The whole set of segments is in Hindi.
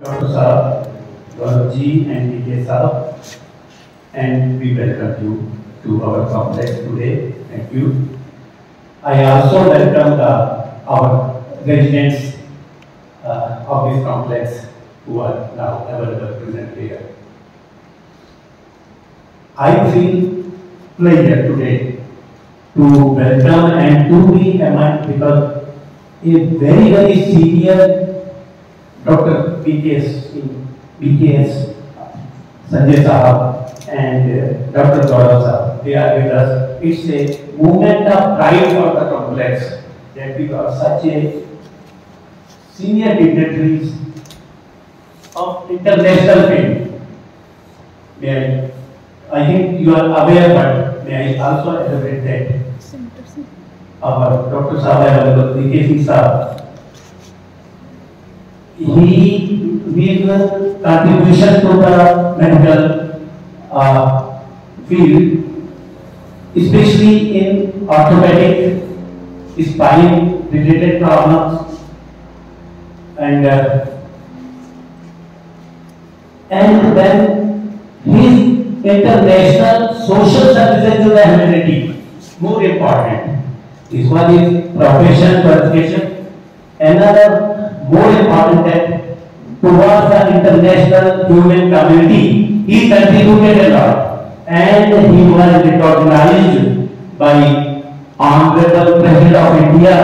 Dr. Saab, Gaurav ji and DK Saab, and we welcome you to our complex today. Thank you. I also welcome our residents of this complex who are now available present here. I feel pleasure today to welcome and to be among because a very senior Dr. BKS Sanjay Sahab and Dr. Gaurav Sahab, they are with us. It's a moment of pride for the complex that we are such a senior dignitaries of international fame. I think you are aware, but may I also elaborate that our Dr. Sahab, BKS Sahab, he made a contribution to the medical field, especially in orthopedic, spine related problems, and then his international social services to the humanity, more important. This one is professional qualification. Another more important that towards the international human community, he contributed a lot, and he was recognized by Honorable President of India,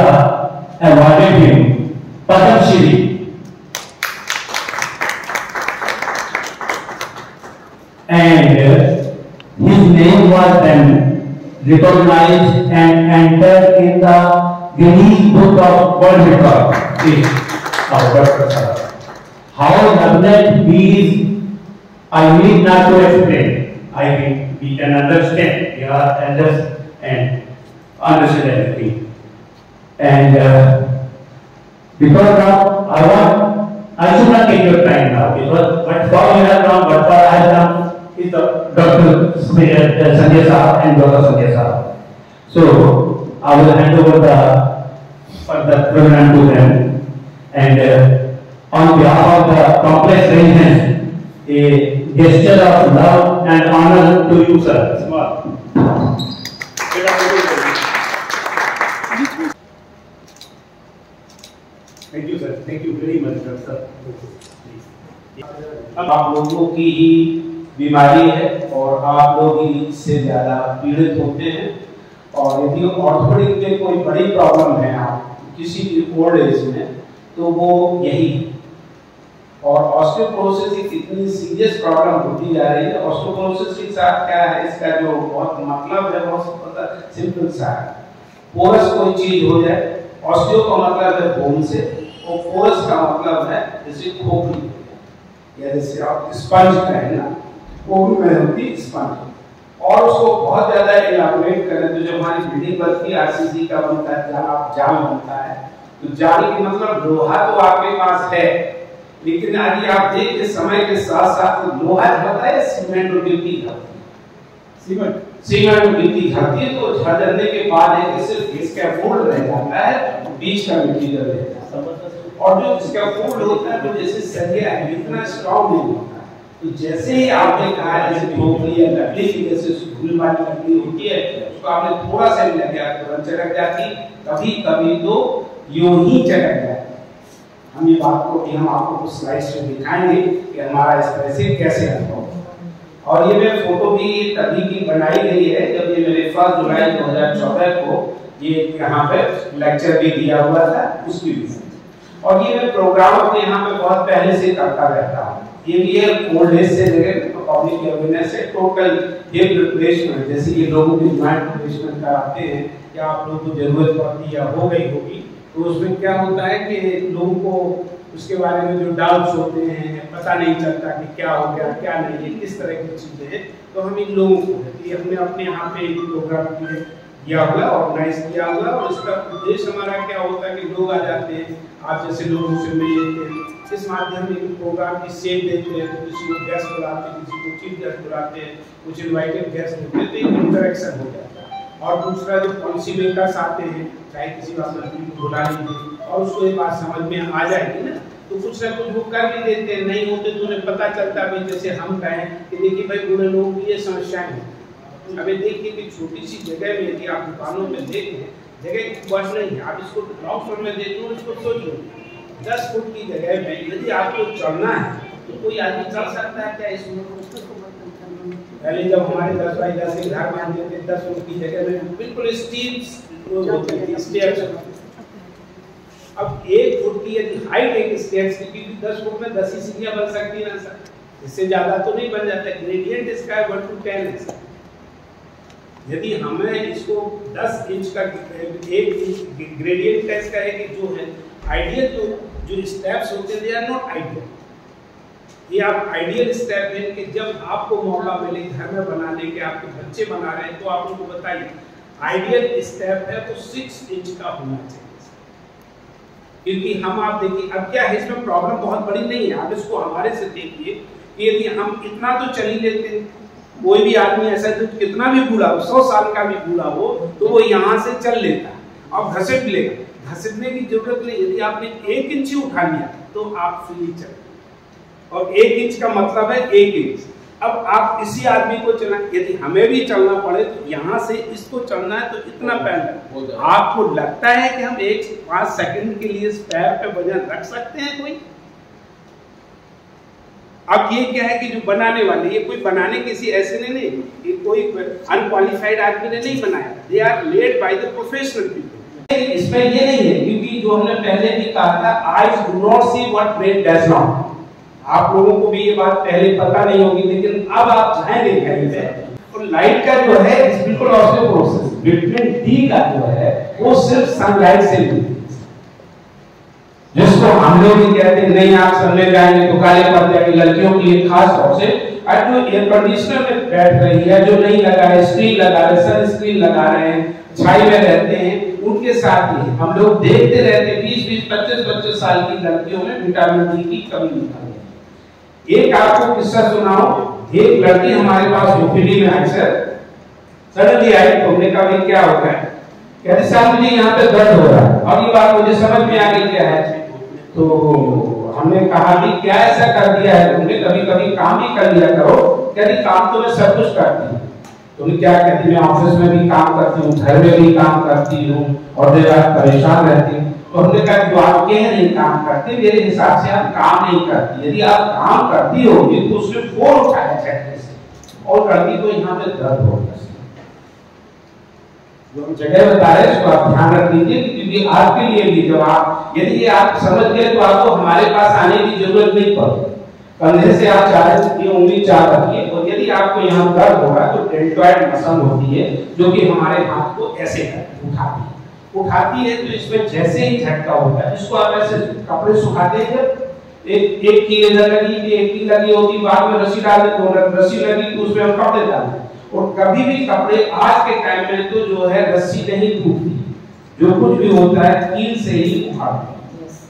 awarded him Padma Shri, and his name was then recognized and entered in the Guinness Book of World Records. How learned he is, I need not to explain. I think we can understand. We are elders and understand everything. And because now I should not take your time now because what for you have done, what for I have done is the Dr. Sanjay Sahab and Dr. Sanjay Sahab. So I will hand over the program to them. And on behalf of the complex residents, a gesture of love and honor to you, sir. Small. Thank you, sir. Thank you very much, sir. अब आप लोगों की ही बीमारी है और आप लोग ही इससे ज्यादा पीड़ित होते हैं, और यदि ऑर्थोपेडिक में कोई बड़ी प्रॉब्लम है आप किसी भी ओल्ड एज में, तो वो यही है। और ऑस्टियोपोरोसिस एक इतनी सीरियस प्रॉब्लम होती जा रही है। ऑस्टियोपोरोसिस के साथ क्या है, इसका जो बहुत मतलब है बहुत पता सिंपल सा है। पोरस कोई चीज हो जाए, ऑस्टियो का मतलब है बोन से, और पोरस का मतलब है जैसे खोखली या जैसे आप स्पंज कहें ना, खोखली में होती स्पंज। और उसको बहुत ज्यादा इलाबोरेट करें तो जो हमारी बिल्डिंग बनती है आरसीसी का बनता है, जाल बनता है, तो जाल की मतलब लोहा तो आपके पास है, लेकिन यदि आप देखिए समय के साथ साथ लोहा होता है, सीमेंट और गिट्टी घालती है, सीमेंट और गिट्टी घालती है, तो झड़ने के बाद एक सिर्फ इसका फोल्ड रह जाता है, बीच का मटेरियल रहता है। और जो इसका फोल्ड होता है वो जैसे सरिया है, इतना स्ट्रांग नहीं होता। तो जैसे ही आपने कहा जैसे खोखली या लकड़ी की जैसे धूल वाली लकड़ी होती है, उसको आपने थोड़ा सा लग गया तुरंत चटक जाती, कभी कभी तो यूं ही चटक जाती। हम ये बात को कि हम आपको कुछ स्लाइड्स में दिखाएंगे कि हमारा इस तरह से कैसे अनुभव। और ये मैं फोटो भी तभी की बनाई गई है जब ये मेरे 1 जुलाई 2014 को ये यहाँ पे लेक्चर भी दिया हुआ था, उसकी भी। और ये मैं प्रोग्राम अपने यहाँ पे बहुत पहले से करता रहता हूँ। ये भी ओल्ड एज से लेकर पब्लिक अवेयरनेस से टोटल हिप रिप्लेसमेंट, जैसे ये लोगों की जॉइंट रिप्लेसमेंट कराते हैं या आप लोगों को जरूरत पड़ती या हो गई होगी, तो उसमें क्या होता है कि लोगों को उसके बारे में जो डाउट्स होते हैं, पता नहीं चलता कि क्या हो गया क्या नहीं है, किस तरह की चीजें हैं। तो हम इन लोगों को हमने अपने यहाँ पे एक प्रोग्राम किया हुआ, ऑर्गेनाइज किया हुआ, और इसका उद्देश्य हमारा क्या होता है कि लोग आ जाते हैं, आप जैसे लोगों से मिल लेते हैं, इस माध्यम से प्रोग्राम की सेव देते हैं, तो किसी को गेस्ट बुलाते हैं, किसी को चीफ गेस्ट बुलाते हैं, कुछ इनवाइटेड गेस्ट होते हैं, तो एक इंटरेक्शन हो जाता है। और दूसरा जो पॉलिसी मेकर्स आते हैं, चाहे किसी बात को बुला लीजिए और उसको ये बात समझ में आ जाएगी ना, तो कुछ ना कुछ वो कर भी देते हैं, नहीं होते तो उन्हें पता चलता है। जैसे हम कहें कि देखिए भाई बूढ़े लोगों की ये समस्याएं हैं। अभी देखिए कि छोटी सी जगह में यदि आप दुकानों में देखें, जगह बस नहीं है, आप इसको ग्राउंड फ्लोर में देखो, इसको सोचिए 10 फुट की जगह में यदि आपको चलना है तो कोई आदमी चल सकता है क्या इसमें? पहले जब हमारे 10 बाई 10 के घर बनाते थे 10 फुट की जगह में बिल्कुल स्टेयर्स। अब 1 फुट की यदि हाइट एक स्टेयर्स की, क्योंकि 10 फुट में 10 ही सीढ़ियां बन सकती है ना सर, इससे ज्यादा तो नहीं बन जाता। ग्रेडियंट इसका है 1 to 10 है। यदि हमें इसको 10 इंच का एक ग्रेडियंट टेस्ट है कि जो है आइडियल, तो जो स्टेप्स होते हैं दे आर नॉट आइडियल। ये आप आइडियल स्टेप है कि जब आपको मौका मिले घर में बनाने के, आपके बच्चे बना रहे हैं तो आप उनको बताइए आइडियल स्टेप है तो 6 इंच का होना चाहिए। क्योंकि हम आप देखिए अब क्या है, इसमें प्रॉब्लम बहुत बड़ी नहीं है। आप इसको हमारे से देखिए कि यदि हम इतना तो चल ही लेते हैं, कोई भी आदमी ऐसा है कितना भी बूढ़ा हो, 100 साल का भी बूढ़ा हो, तो वो यहाँ से चल लेता है और घसीट लेगा। घसीटने की जरूरत नहीं, यदि आपने 1 इंच उठा लिया तो आप फ्री चल, और 1 इंच का मतलब है 1 इंच। अब आप इसी आदमी को चलना, यदि हमें भी चलना पड़े तो यहाँ से इसको चलना है तो इतना पैर, आपको लगता है कि हम 1-5 सेकंड के लिए इस पैर पे वजन रख सकते हैं कोई? अब ये क्या है कि जो बनाने वाले, ये कोई बनाने किसी ऐसे ने नहीं, ये कोई अनक्वालिफाइड आदमी ने नहीं बनाया, they are led by the professional people. इसमें ये नहीं है, क्योंकि जो हमने पहले भी कहा था, eyes do not see what brain does not. आप लोगों को भी ये बात पहले पता नहीं होगी, लेकिन अब आप जाएंगे कहीं पे और लाइट का जो है इस बिल्कुल ऑपोजिट प्रोसेस, विटामिन डी का जो है वो सिर्फ सनलाइट से मिलती है। जिसको हम लोग भी कहते हैं नहीं आप सन में जाएंगे तो काले पड़ जाएंगे, लड़कियों के लिए खास तौर से। और जो एयर कंडीशनर में बैठ रही है, जो नहीं लगा है, स्क्रीन लगा है, सन स्क्रीन लगा रहे हैं, छाई में रहते हैं, उनके साथ ही हम लोग देखते रहते हैं 20-20, 25-25 साल की लड़कियों में विटामिन डी की कमी निकल गई। एक आपको किस्सा सुनाओ, एक लड़की हमारे पास ओपीडी में आई सर, सडनली आई, तो हमने कहा भाई क्या हो गया? कहते साहब मुझे यहाँ पे दर्द हो रहा है, और ये बात मुझे समझ में आ गई क्या है। तो हमने कहा कि क्या ऐसा कर दिया है तुमने, कभी कभी काम भी कर लिया करो। कहती काम तो मैं सब कुछ करती हूँ। तुमने क्या कहती, मैं ऑफिस में भी काम करती हूँ, घर में भी काम करती हूँ, और देर रात परेशान रहती हूँ। तो हमने कहा जो आप कह नहीं काम करते, मेरे हिसाब से आप काम नहीं करती। यदि आप काम करती होगी तो उसमें 4 उठाया चक्कर से, और करती तो यहाँ पे दर्द होगा। जो हम जगह बता रहे हैं उसको आप ध्यान रख लीजिए, क्योंकि आपके लिए भी जब आप यदि ये आप समझ गए तो आपको हमारे पास आने की जरूरत नहीं पड़ती। कंधे से आप चाहे उंगली चाह रखिए, और यदि आपको यहाँ दर्द होगा तो डेल्टॉइड मसल होती है जो कि हमारे हाथ को ऐसे उठाती है। तो इसमें जैसे ही झटका होता है, इसको आप ऐसे कपड़े सुखाते हैं, एक की इधर लगी, एक की लगी होगी, बाद में रस्सी डाल देते, रस्सी लगी तो उसमें हम कपड़े डालते हैं। और कभी भी कपड़े आज के टाइम में तो जो है रस्सी नहीं टूटती, जो कुछ भी होता है कील से ही उखाड़ते हैं।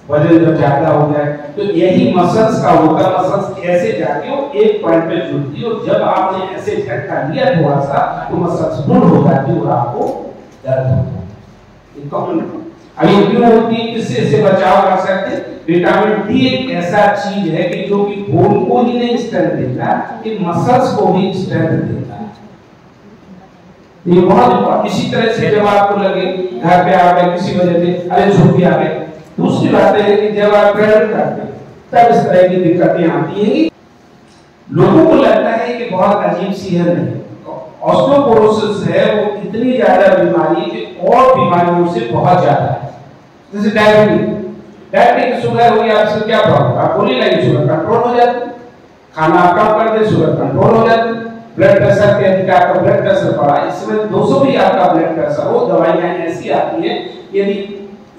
वजन जब ज्यादा हो जाए तो यही मसल्स का होता है, मसल्स ऐसे जाके वो एक पॉइंट पे जुड़ती है, और जब आपने ऐसे झटका लिया थोड़ा सा तो मसल्स बुढ़ हो जाती है और आपको दर्द होता है। ये कॉमन अभी क्यों होती है, किससे से बचाव कर सकते हैं? विटामिन डी एक ऐसा चीज है कि जो कि बोन को ही नहीं स्ट्रेंथ देता, कि मसल्स को भी स्ट्रेंथ देता है। ये बहुत इसी तरह से जब आपको लगे घर पे आ गए किसी वजह से, अरे छुट्टी आ गई, दूसरी बात है कि जब आप ट्रैवल करते हैं तब इस तरह की दिक्कतें आती हैं। लोगों को लगता है कि बहुत अजीब सी है, नहीं, ऑस्टियोपोरोसिस है वो इतनी ज्यादा बीमारी कि और बीमारियों से बहुत ज्यादा है। जैसे डायबिटीज शुगर हो गया, आपसे क्या प्रॉब्लम, आप गोली लगी शुगर कंट्रोल हो जाती, खाना कम कर दे शुगर कंट्रोल हो जाती, ब्लड प्रेशर के अधिक आपका ब्लड प्रेशर बढ़ा, इसमें 200 भी आपका ब्लड प्रेशर हो, दवाइयां ऐसी आती हैं यदि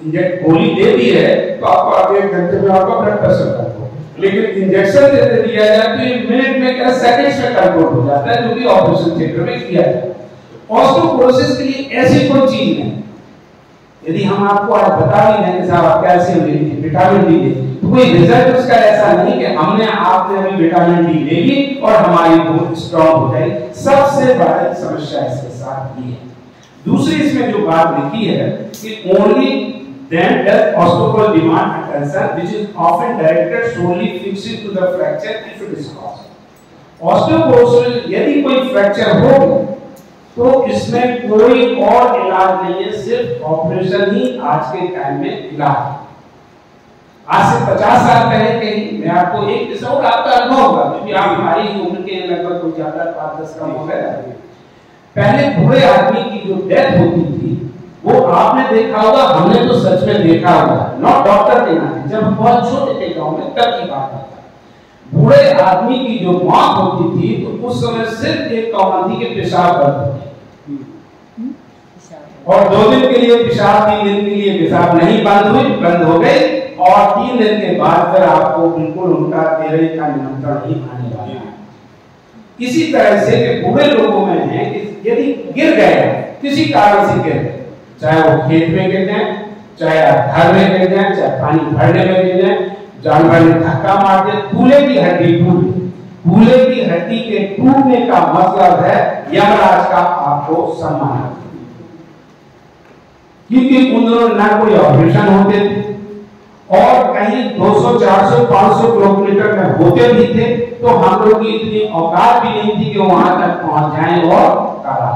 इंजेक्ट गोली दे दी है तो आपको आगे 1 घंटे में आपका ब्लड प्रेशर कंट्रोल, लेकिन इंजेक्शन देते दिया जाए तो 1 मिनट में क्या सेकंड्स में कंट्रोल हो जाता है, जो कि ऑपरेशन थिएटर में किया जाता है। ऑस्टियोपोरोसिस के लिए ऐसी कोई चीज नहीं। यदि हम आपको आज बता भी दें कि साहब आप कैल्शियम ले लीजिए, विटामिन डी लीजिए, तो कोई रिजल्ट उसका ऐसा नहीं कि हमने आपने अभी विटामिन डी ले ली और हमारी बोन स्ट्रांग हो जाएगी। सबसे बड़ी समस्या इसके साथ ये है। दूसरी इसमें जो बात लिखी है कि only then does osteoporosis demand attention which is often directed solely fixed to the fracture if it is caused. Osteoporosis यदि कोई फ्रैक्चर हो तो इसमें कोई और इलाज नहीं है, सिर्फ ऑपरेशन ही आज के टाइम में इलाज है। आज से 50 साल पहले कहीं मैं आपको एक किस्सा और आपका अनुभव होगा क्योंकि आप हमारी उम्र के लगभग कोई ज्यादा 5-10 कम हो गए। पहले बूढ़े आदमी की जो डेथ होती थी वो आपने देखा होगा, हमने तो सच में देखा होगा, नॉट डॉक्टर ने ना, जब हम बहुत छोटे थे गांव में तब की बात है। बूढ़े आदमी की जो मौत होती थी तो उस समय सिर्फ एक कॉमन थी कि पेशाब बंद हो और 2 दिन के लिए पेशाब, 3 दिन के लिए पेशाब नहीं बंद हुई, बंद हो गई और 3 दिन के बाद फिर आपको बिल्कुल उनका तेरे का निमंत्रण ही आने वाला है। इसी तरह से कि बूढ़े लोगों में है कि यदि गिर गए किसी कारण से गिर गए, चाहे वो खेत में गिर जाए, चाहे आप घर में गिर जाए, चाहे पानी भरने में गिर जाए, जानवर ने धक्का मार दिया, कूल्हे की हड्डी टूट गई। कूल्हे की हड्डी के टूटने का मतलब है यमराज का आपको सम्मान, क्योंकि उन दिनों ना कोई ऑपरेशन होते थे और कहीं 200, 400, 500 किलोमीटर में होते भी थे तो हम लोग की इतनी औकात भी नहीं थी कि वहां तक पहुंच जाएं और करा।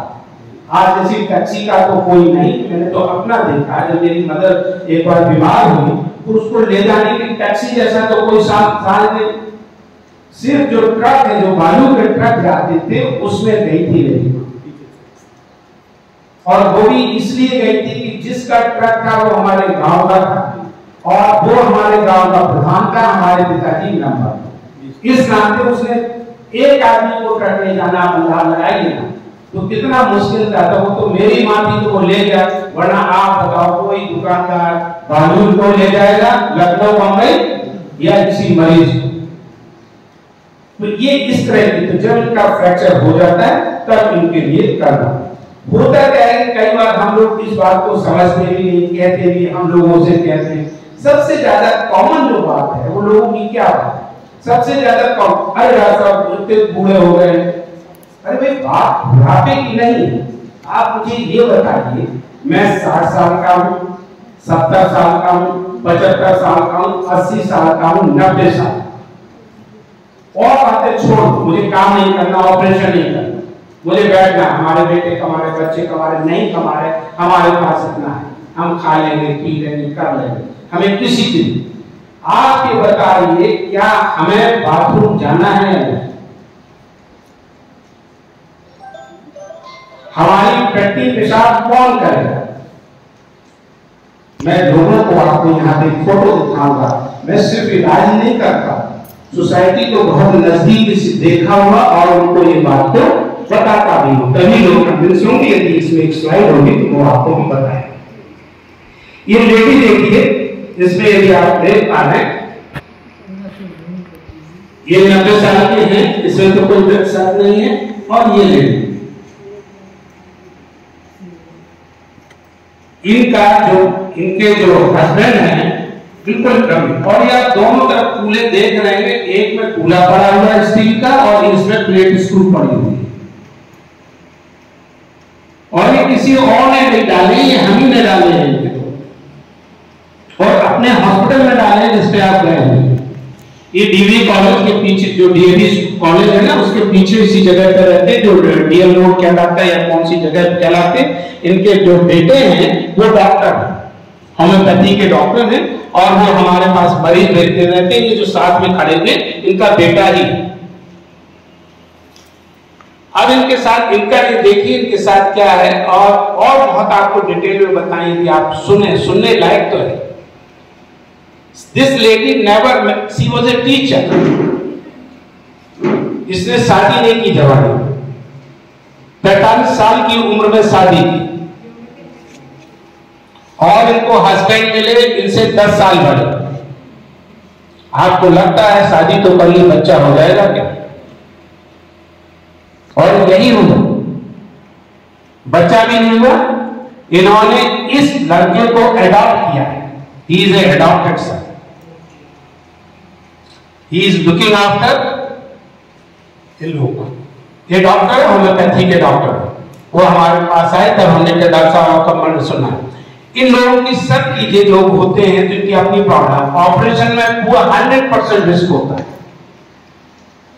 आज जैसी टैक्सी का तो कोई नहीं, मैंने तो अपना देखा, जब मेरी मदर एक बार बीमार हुई तो उसको ले जाने की टैक्सी जैसा तो कोई साथ नहीं, सिर्फ जो ट्रक है, जो बालू के ट्रक जाते थे उसमें गई थी लेडी, और वो भी इसलिए गई थी कि जिसका ट्रक था वो हमारे गांव का था और वो हमारे गांव का प्रधान था, हमारे पिताजी नंबर। इस नाते उसने एक आदमी को ट्रक ले जाना अंदाज लगाएगी ना तो कितना मुश्किल था। तो वो तो मेरी माँ थी तो वो ले गया, वरना आप बताओ कोई दुकानदार बालू को ले जाएगा लखनऊ, बंबई या किसी मरीज को। तो ये इस तरह की, तो जब इनका फ्रैक्चर हो जाता है तब इनके लिए करना होता क्या है। कई बार हम लोग इस बात को समझते भी नहीं, कहते भी हम लोगों से कहते हैं। सबसे ज्यादा कॉमन जो बात है वो लोगों की क्या है, सबसे ज्यादा कॉमन, अरे साहब इतने बूढ़े हो गए, अरे भाई बात बुढ़ापे की नहीं। आप मुझे ये बताइए, मैं 60 साल का हूँ, 70 साल का हूँ, 75 साल का हूँ, 80 साल का हूँ, 90 साल, और बातें छोड़, मुझे काम नहीं करना, ऑपरेशन नहीं करना, मुझे बैठना, हमारे बेटे कमा रहे, बच्चे कमा रहे, नहीं कमा रहे, हमारे पास इतना है, हम खा लेंगे, पी लेंगे, कर लेंगे, हमें किसी की। आप ये बताइए क्या हमें बाथरूम जाना है या नहीं? हमारी टट्टी पेशाब कौन करेगा? मैं लोगों को आपको यहाँ पे फोटो दिखाऊंगा, मैं सिर्फ इलाज नहीं करता, सोसाइटी को बहुत नजदीक से देखा हुआ और उनको ये बात तो बताता भी हूँ। तभी लोग कन्विंस होंगे। यदि इसमें एक स्लाइड होगी तो वो आपको भी बताएं। ये लेडी देखिए, इसमें यदि आप देख पा रहे हैं ये 90 साल के हैं, इसमें तो कोई दर्द साथ नहीं है, और ये लेडी, इनके जो हस्बैंड हैं बिल्कुल कम, और ये आप दोनों तरफ कूले देख रहे हैं, एक में कूला पड़ा हुआ है स्टील का और इसमें प्लेट स्क्रू पड़ी हुई है, और ये किसी और ने नहीं डाले, ये हम ही ने डाले हैं इनके तो, और अपने हॉस्पिटल में डाले जिसपे आप गए हैं। ये डीवी कॉलेज के पीछे, जो डीएवी कॉलेज है ना, उसके पीछे इसी जगह पर रहते हैं, जो डीएल रोड कहलाता है या कौन सी जगह कहलाते हैं। इनके जो बेटे हैं वो डॉक्टर हैं, होम्योपैथी के डॉक्टर हैं, और वो हमारे पास मरीज भेजते रहते हैं। ये जो साथ में खड़े थे इनका बेटा ही। अब इनके साथ, इनका ये देखिए इनके साथ क्या है, और बहुत आपको डिटेल में बताएंगे, आप सुनने लायक तो है। This lady never, she was a teacher. इसने शादी नहीं की जवानी, 45 साल की उम्र में शादी की, और इनको हस्बैंड मिले इनसे 10 साल बड़े। आपको लगता है शादी तो कर ली, बच्चा हो जाएगा क्या? और यही हुआ, बच्चा भी नहीं हुआ। इन्होंने इस लड़के को एडॉप्ट किया है। He is a adopted son. He is looking after a लोग। ये डॉक्टर होम्योपैथी के डॉक्टर, वो हमारे पास आए तब हमने कहा डॉक्टर साहब आपका मन सुना। इन लोगों की सब कीजिए, लोग होते हैं जिनकी अपनी प्रॉब्लम, ऑपरेशन में पूरा 100% रिस्क होता है।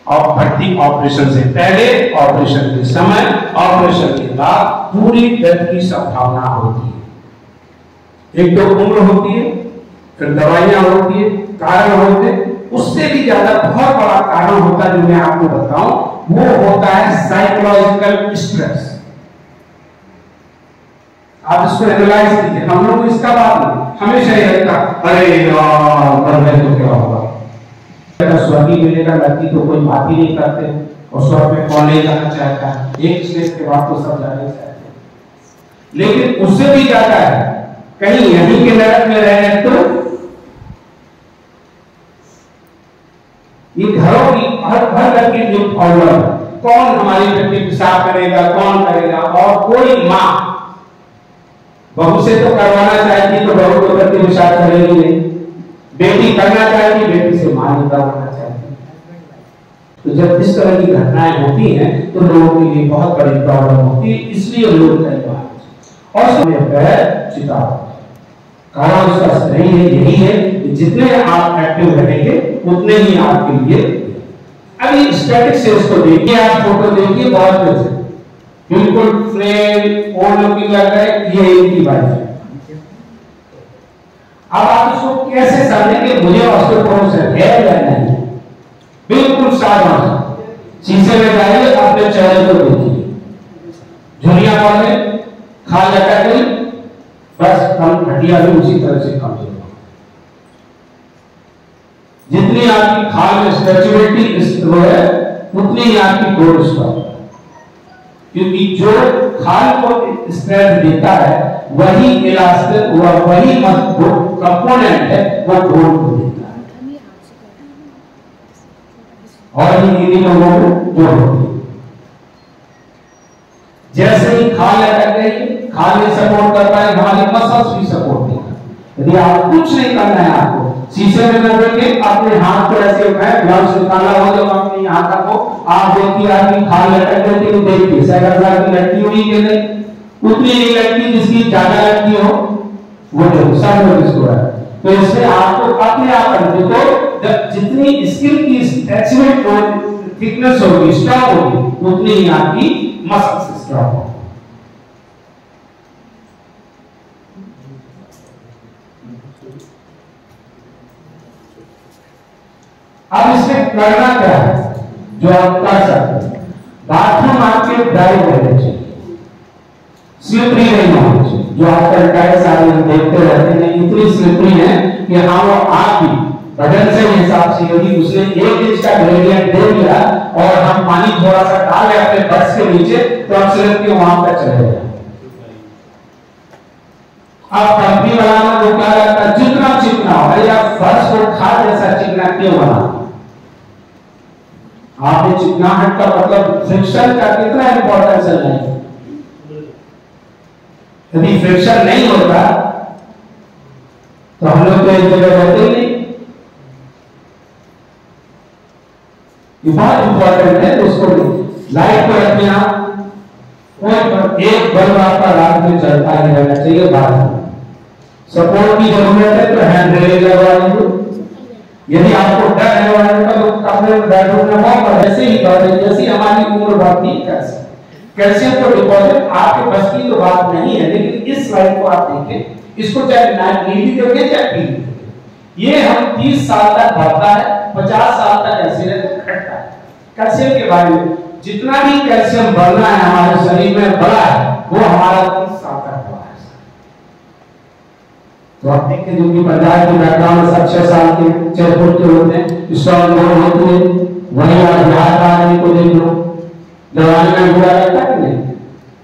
और भर्ती ऑपरेशन से पहले, ऑपरेशन के समय, ऑपरेशन के बाद पूरी डेथ की संभावना होती है। एक तो उम्र होती है, फिर दवाइयां होती है, कारण होते हैं, उससे भी ज्यादा बहुत बड़ा कारण होता है जो मैं आपको बताऊं, वो होता है साइकोलॉजिकल स्ट्रेस। आप इसको एनालाइज कीजिए। हम लोग इसका बात नहीं, हमेशा ही रहता अरे यार मर गए तो क्या होगा, स्वर्गीय मिलेगा लड़की तो कोई बात ही नहीं करते, और स्वर्ग में कौन नहीं जाना चाहता है, एक स्टेज के बाद तो सब जाना चाहते हैं। लेकिन उससे भी ज्यादा है, कहीं यहीं के नरक में रहे तो ये घरों की हर घर की जो प्रॉब्लम है, कौन हमारी बेटी पेशाब करेगा, कौन करेगा, और कोई माँ बहू से तो करवाना चाहती तो बहू को बेटी पेशाब करेगी नहीं, बेटी करना चाहती बेटी से मां नहीं करवाना चाहती। तो जब इस तरह की घटनाएं होती हैं तो लोगों के लिए बहुत बड़ी प्रॉब्लम होती है। इसलिए लोग कई बार और समय पर चिता कारण उसका सही है, यही है कि जितने आप एक्टिव रहेंगे उतने ही आपके लिए। अभी स्टैटिक सेल्स को देखिए, आप फोटो देखिए, बहुत अच्छे बिल्कुल फ्रेम ओल्ड लुकिंग लग रहा है, ये इनकी वाइफ है। अब आप इसको कैसे समझेंगे, मुझे ऑस्टियोपोरोसिस है या नहीं, बिल्कुल साधारण शीशे में जाइए, अपने चेहरे को देखिए, झुर्रियां पड़ गई, खाल लटक गई, बस कम हड्डियां भी उसी तरह से कमजोर। जितनी आपकी खाल में स्ट्रेचेबिलिटी है उतनी ही आपकी ग्रोथ स्ट्रॉन्ग, क्योंकि जो खाल को स्ट्रेंथ देता है वही इलास्टिक, वही कंपोनेंट है वो बोन को देता है। और इन लोगों को जो होती है, जैसे ही खाल लटक गई, खाल नहीं सपोर्ट कर पाए, हमारी मसल्स भी सपोर्ट नहीं करते। यदि आप कुछ नहीं करना है, आपको शीशे में न देखे, अपने हाथ को ऐसे उठाए, ग्लव्स निकाला हो जब अपने यहाँ तक हो, आप देखिए आपकी खाल लटक गई तो देखिए 7,000 की लड़की हुई कि नहीं, उतनी ही लड़की जिसकी ज्यादा लड़की हो वो जो सब लोग इसको है। तो इससे आपको अपने आप देखो, जितनी स्किन की स्ट्रेचमेंट थिकनेस होगी, स्ट्रॉन्ग होगी, उतनी ही आपकी मसल्स स्ट्रॉन्ग होगी। अब इसमें करना क्या है जो आप कर सकते हैं, बाथरूम आपके ड्राई रहने चाहिए, स्लिपरी नहीं होनी चाहिए। जो आजकल टाइल्स सारे हम देखते रहते हैं इतनी स्लिपरी है कि हाँ वो आप भी बटन से हिसाब से यदि उसने 1 इंच का ग्रेडियंट दे दिया और हम पानी थोड़ा सा डाल लें अपने फर्श के नीचे तो हम स्लिप के वहां तक चले जाए। अब कंपनी बनाना तो क्या लगता है, जितना चिकना हो या फर्श को खाद जैसा चिकना क्यों बना, आपने चिकनाहट का मतलब फ्रिक्शन का कितना इंपॉर्टेंस है नहीं। यदि फ्रिक्शन नहीं होता तो हम लोग तो एक जगह रहते ही नहीं। ये बहुत इंपॉर्टेंट है, तो उसको लाइट को रखने एक बल्ब आपका रात में चलता ही रहना चाहिए। बाहर सपोर्ट की जरूरत है तो हैंड रेलिंग लगवा लीजिए। यदि आपको डर है वाले का तो कमरे में बेडरूम में बहुत ऐसे ही बात है, जैसी हमारी उम्र बढ़ती है कैल्शियम को डिपॉजिट आपके बस की तो बात नहीं है। लेकिन इस स्लाइड को आप देखें, इसको चाहे नीली देखें चाहे पीली देखें, ये हम 30 साल तक बढ़ता है, 50 साल तक ऐसे घटता है। कैल्शियम के बारे में जितना भी कैल्शियम बढ़ना है हमारे शरीर में बढ़ा है वो हमारा 30 साल तक बढ़ा है। तो आप देखते हैं जिनकी पंजाब के बैकग्राउंड सब 6 साल के 6 फुट के होते हैं, स्ट्रॉन्ग होते हैं, वही आप बिहार का आदमी को देख लो, जवानी में बुरा लगता है नहीं,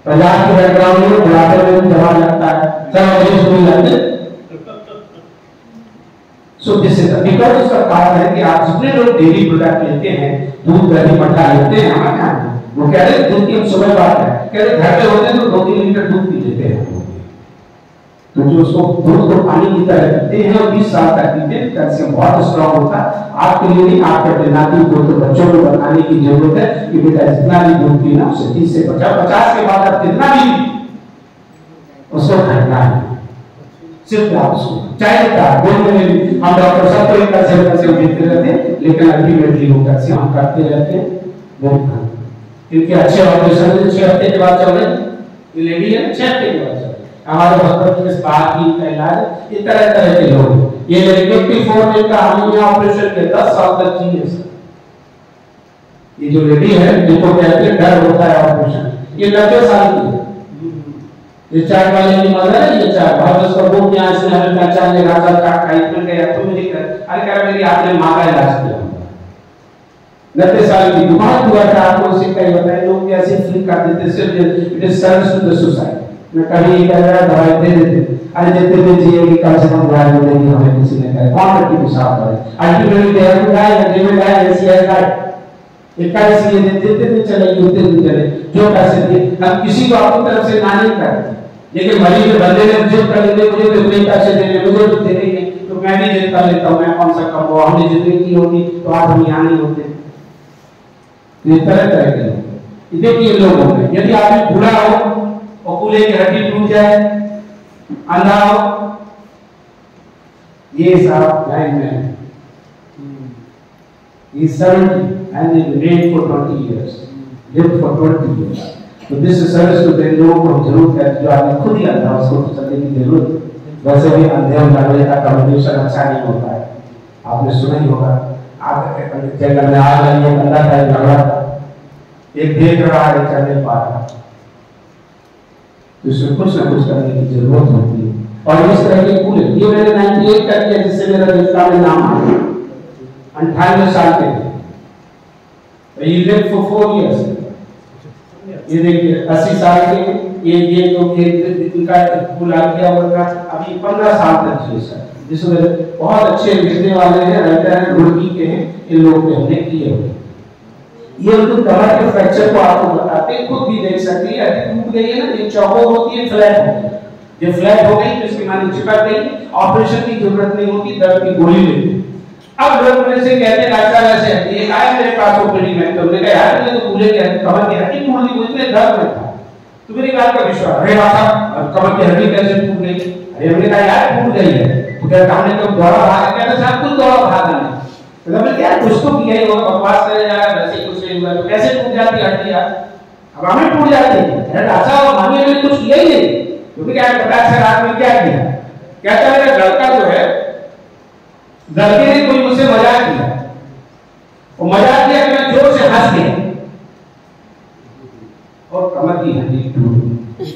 पंजाब के बैकग्राउंड में बुढ़ापे में जवान लगता है, सब देश में लगते। सो दिस इज बिकॉज़ उसका कारण है कि आप जितने लोग डेली प्रोडक्ट लेते हैं, दूध दही मट्ठा लेते हैं हमारे यहाँ, वो कह रहे हैं दूध की सुबह बात है, कह रहे घर पे होते हैं तो 2-3 लीटर दूध पी लेते हैं। तो जो उसको दूध को पानी की तरह पीते हैं और 20 साल तक पीते हैं, कैल्शियम बहुत स्ट्रॉन्ग होता है। आपके लिए नहीं, आपके नाती को तो बच्चों को बताने की जरूरत है कि बेटा जितना भी दूध पीना उससे 30 से 50 के बाद आप कितना भी उसको घटना है। सिर्फ आप उसको चाहे बोल में हम डॉक्टर साहब को एक कैसे देखते रहते हैं, लेकिन अल्टीमेटली वो कैसे हम करते रहते हैं वो क्योंकि अच्छे ऑपरेशन 6 हफ्ते के बाद चल रहे ये लेडी है 6 हफ्ते के बाद चल रहे हमारे हॉस्पिटल के बाद ही का इलाज ये तरह के लोग ये 84 में का हमने ऑपरेशन के 10 साल तक जिए सर। ये जो लेडी है जिनको कहते हैं डर होता है ऑपरेशन, ये 90 साल की है। ये चाय वाले की मदर है, ये चाय बहुत उसका वो क्या इसने हमें पहचान लेगा सर का ट्रीटमेंट गया तो मेरी अरे कह मेरी आपने मां का इलाज किया 90 साल की दुकान हुआ था आपको उसे कई बताए लोग कैसे फील कर देते सिर्फ it is service to the society. मैं कभी ये कह रहा दवाई दे देते अरे देते हुए जिए कि कम से कम दवाई मिलेगी हमें किसी ने कहा कौन व्यक्ति को साफ करे ultimately they have to die and they will die ऐसी है डाई इक्कीस ये देते थे चलेगी उतने दिन चले जो पैसे दिए हम किसी को अपनी तरफ से ना नहीं करते, लेकिन मरीज के बंदे ने मुझे कर लेते मुझे तो इतने पैसे देने मुझे तो देने के तो मैं भी देता लेता हूं मैं कौन सा कम वो हमने जितनी की होती तो आज हम यहाँ नहीं होते। ये तरह के लोग देखिए लोगों में यदि आदमी बुरा हो और कूल्हे की हड्डी टूट जाए अंधा हो ये सब लाइन में he 70 and he reigned for 20 years, lived for 20 years. So this is service to the लोगों को जरूरत है जो आदमी खुद ही अंधा उसको तो चलने की जरूरत वैसे भी अंधे और लंगड़े का कम्युनिकेशन अच्छा नहीं होता है। आपने सुना ही होगा आप जंगल में आग लगी है अंधा था लंगड़ा था एक देख रहा है चलने पा रहा तो इसमें कुछ ना कुछ करने की जरूरत होती है। और इस तरह के कूल्हे ये मैंने 98 कर दिया जिससे मेरा रिश्ता में नाम आया 58 साल के थे ये लिव फॉर 4 इयर्स। ये देखिए 80 साल के ये तो इनका पूरा किया हुआ अभी 15 साल तक जिए सर जिसमें बहुत अच्छे लिखने वाले हैं राइटर हैं रुड़की के हैं इन लोगों ने हमने किए हुए ये उनको कमर के फ्रैक्चर को आपको बताते हैं खुद भी देख सकते हैं अभी टूट गई है ना ये चौकोर होती है फ्लैट हो गई ये फ्लैट हो गई तो इसकी मानी चिपक गई ऑपरेशन की जरूरत नहीं होती दर्द की गोली लेते अब लोग मेरे से कहते हैं डॉक्टर ऐसे ये आए मेरे पास ओपीडी में तो मैंने कहा यार मैं तो पूरे के कमर की हड्डी टूट गई मुझे दर्द में था तो मेरी बात का विश्वास अरे साहब कमर की हड्डी कैसे टूट गई अरे मैंने कहा यार टूट गई है तो कहता हमने तो दौड़ा भागा कहता साहब कुछ दौड़ा भागा नहीं तो मैंने क्या कुछ तो किया ही होगा बकवास करे जा रहा है वैसे कुछ नहीं हुआ तो कैसे टूट जाती हड्डी यार अब हमें टूट जाती है अरे डॉक्टर साहब मानिए मैंने कुछ किया ही नहीं क्योंकि क्या पता है रात में क्या किया कहता मेरा लड़का जो है लड़के ने कोई मुझसे मजाक किया और मजाक किया कि मैं जोर से हंस गया और कमर की हड्डी टूट गई।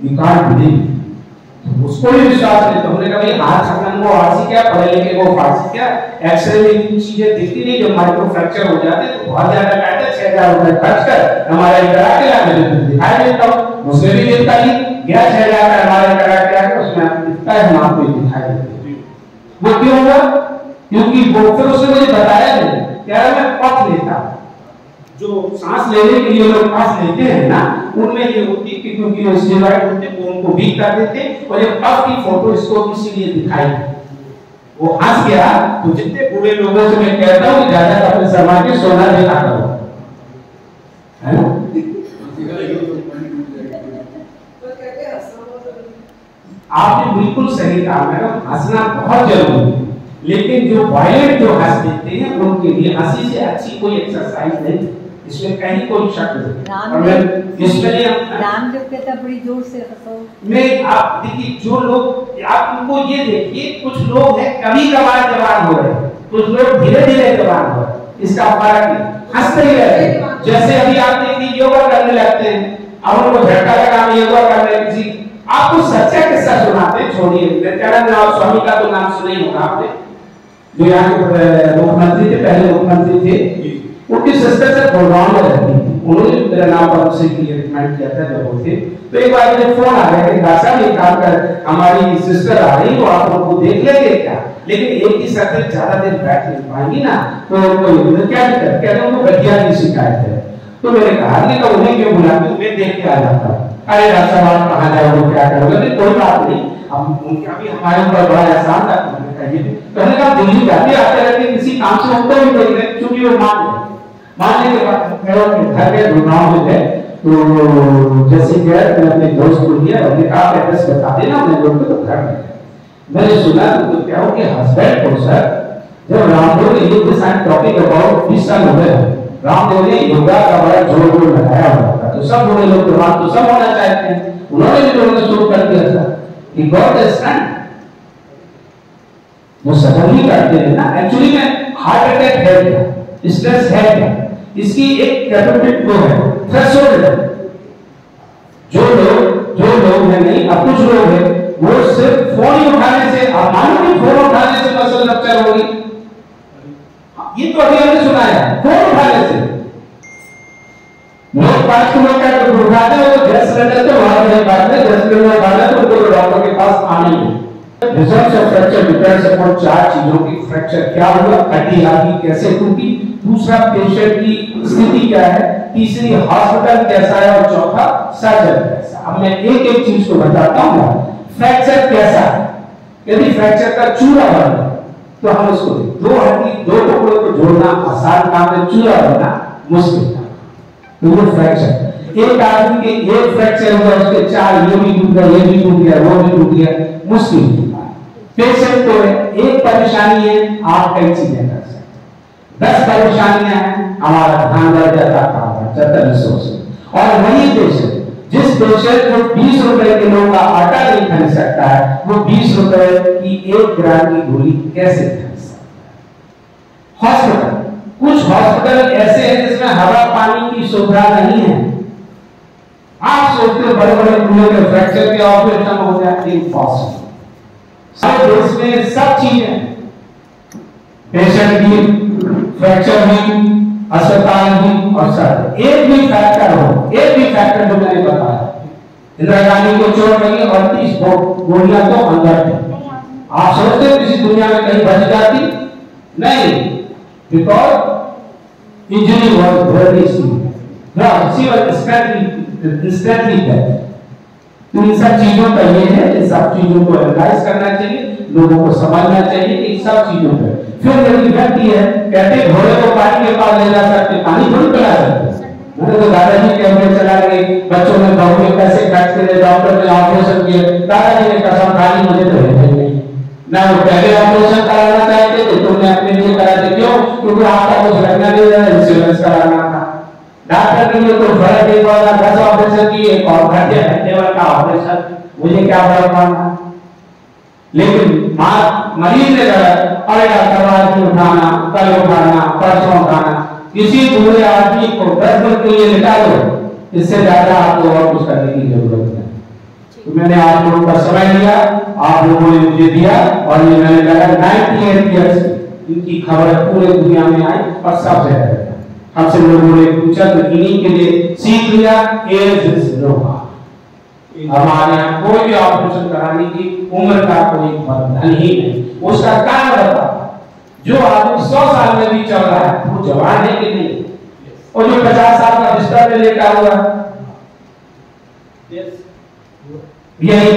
You can't believe उसको भी विश्वास नहीं तो हमने कहा भाई हाथ सकन को फारसी क्या पढ़े लिखे को फारसी क्या एक्सरे में चीजें दिखती नहीं जो माइक्रो फ्रैक्चर हो जाते तो बहुत ज्यादा कहते 6000 रुपए खर्च कर हमारा करा के ला दिखाई देता हूँ उसमें भी दिखता ही गया 6000 का हमारे करा के आके उसमें दिखता है हम आपको दिखाई देते वो क्यों हुआ क्योंकि वो फिर उसने मुझे बताया नहीं क्या मैं पथ लेता जो सांस लेने के लिए लोग सांस लेते हैं ना उनमें ये होती है कि क्योंकि वो स्टेरॉइड होते हैं वो उनको वीक कर देते और ये पथ की फोटो इसको इसीलिए दिखाई वो हंस गया तो जितने बूढ़े लोगों से मैं कहता हूँ ज्यादा अपने समाज के सोना देखा करो है ना आपने बिल्कुल सही कहा मैडम हंसना बहुत जरूरी है लेकिन जो वायलेंट जो हंस देते हैं उनके लिए हंसी से अच्छी कोई एक्सरसाइज नहीं इसमें कहीं कोई शक नहीं। इसमें रामदेव कहता बड़ी जोर से हंसो मैं आप देखिए जो लोग आप उनको ये देखिए कुछ लोग हैं कभी कभार जवान हो रहे कुछ लोग धीरे धीरे जवान हो रहे इसका फर्क नहीं हंसते ही रहते जैसे अभी आप देखिए योगा करने लगते हैं अब उनको झटका लगा योगा कर रहे किसी आपको सच्चा किस्सा सुनाते हैं छोड़िए नित्यानंद स्वामी का तो नाम सुना ही होगा आपने जो यहाँ के मुख्यमंत्री थे पहले मुख्यमंत्री थे उनकी सिस्टर से गुड़गांव में रहती थी उन्होंने मेरा नाम पर उनसे रिकमेंड किया था जब वो थे तो एक बार मुझे फोन आ गया कि दासा ये काम कर हमारी सिस्टर आ रही तो आप उनको देख लेंगे क्या लेकिन एक ही साथ ज्यादा देर बैठ नहीं पाएंगी ना तो उनको क्या दिक्कत कहते उनको गठिया की शिकायत है तो मैंने कहा कि उन्हें क्यों बुलाते मैं देख के आ जाता अरे डॉक्टर साहब कहाँ जाओगे क्या करोगे कोई बात नहीं अब उनका भी हमारे ऊपर बड़ा एहसान था कहिए पहले कहा दिल्ली जाते आते रहते किसी काम से उनको भी देख रहे क्योंकि वो मान लेने के बाद घर में गुड़गांव में गए तो जैसे क्या मैंने अपने दोस्त को लिया और कहा एड्रेस बता देना, मैं लोग तो घर में मैंने सुना तो क्या हो कि हस्बैंड को सर जब रामदेव ने ये this I am talking about 20 साल हो गए रामदेव ने योगा का बड़ा जोर जोर लगाया हुआ था, तो सब बड़े लोग दिमाग तो सब होना चाहते हैं, उन्होंने भी लोगों को शुरू कर दिया था कि गॉड इज स्टैंड वो सडनली करते हैं ना। एक्चुअली में हार्ट अटैक है क्या, स्ट्रेस है क्या, इसकी एक कैपेबिलिटी वो है, थ्रेशोल्ड है। जो लोग हैं नहीं, अब कुछ लोग हैं वो सिर्फ फोन ही उठाने से, आप मानो कि फोन उठाने से मसल रप्चर होगी, ये तो अभी हमने सुना है, फोन उठाने से लोग 5 किलोमीटर का उठाते हैं, वो गैस सिलेंडर तो वहां नहीं पाते, गैस सिलेंडर पाना तो उनको डॉक्टर के पास आने ही। Results of fracture depends upon 4 चीजों की, फ्रैक्चर क्या हुआ, हड्डी आपकी कैसे टूटी, दूसरा पेशेंट की स्थिति क्या है, तीसरी हॉस्पिटल कैसा है और चौथा सर्जन कैसा। अब मैं एक एक चीज को बताता हूं। फ्रैक्चर कैसा है, यदि फ्रैक्चर का चूरा बना तो हम उसको दो हड्डी दो टुकड़ों को जोड़ना आसान काम है, चूरा बनना मुश्किल काम। तो वो फ्रैक्चर, एक आदमी के एक फ्रैक्चर हुआ उसके 4, ये भी टूट गया, ये भी टूट गया, वो भी टूट गया, मुश्किल पेशेंट को एक परेशानी है, आप कई चीजें कर सकते, 10 परेशानियां हैं, हमारा ध्यान बढ़ जाता काम है रिसोर्स। और वही पेशेंट जिस पेशेंट को 20 रुपए किलो का आटा नहीं खरीद सकता है, वो 20 रुपए की 1 ग्राम की गोली कैसे खरीद सकता है। हॉस्पिटल, कुछ हॉस्पिटल ऐसे हैं जिसमें हवा पानी की सुविधा नहीं है। आप सोचते हो बड़े बड़े कुएं में फ्रैक्चर के ऑपरेशन हो जाते हैं, इम्पॉसिबल। सब देश में सब चीजें, पेशेंट भी, फ्रैक्चर भी, अस्पताल भी और सब, एक भी फैक्टर हो, एक भी फैक्टर जो मैंने बताया, इंदिरा गांधी को चोट लगी और 30 गोलियां तो अंदर थी। आप सोचते हो किसी दुनिया में कहीं बच जाती? नहीं, because injury was very serious. तो इन सब चीजों का ये है, इन सब चीजों को एनालाइज करना चाहिए, लोगों को समझना चाहिए कि इन सब चीजों पर। फिर यदि व्यक्ति है कहते घोड़े को पानी के पास ले जा सकते, पानी थोड़ी पिला सकते। मैंने तो दादाजी के अपने चला गए, बच्चों ने गाँव में पैसे खर्च करे, डॉक्टर ने ऑपरेशन किए, दादाजी ने कसम खाई मुझे तो नहीं, ना वो पहले ऑपरेशन कराना चाहते थे, तुमने अपने लिए करा थे, क्यों? क्योंकि आपका कुछ लगना नहीं रहा, इंश्योरेंस कराना था। डॉक्टर के लिए तो फर्क नहीं पड़ा, 10 ऑपरेशन किए और घंटे का ऑपरेशन, मुझे क्या फर्क पड़ना। लेकिन मरीज ने कहा अरे डॉक्टर आज उठाना, कल उठाना, परसों उठाना, किसी बूढ़े आदमी को 10 मिनट के लिए लिटा दो, इससे ज्यादा आपको और कुछ करने की जरूरत नहीं। तो मैंने आप लोगों का समय लिया, आप लोगों ने मुझे दिया, और ये मैंने लगा 98 ईयर्स इनकी खबर पूरे दुनिया में आई और सब जगह हमसे लोगों ने पूछा, तो इन्हीं के लिए सीख लिया, एज इज नो हार्म। हमारे यहाँ कोई भी ऑपरेशन कराने की उम्र का कोई बंधन ही नहीं। उसका कारण बताता, जो आदमी 100 साल में भी चल रहा है वो जवान है कि नहीं, और जो 50 साल का बिस्तर में लेटा हुआ यही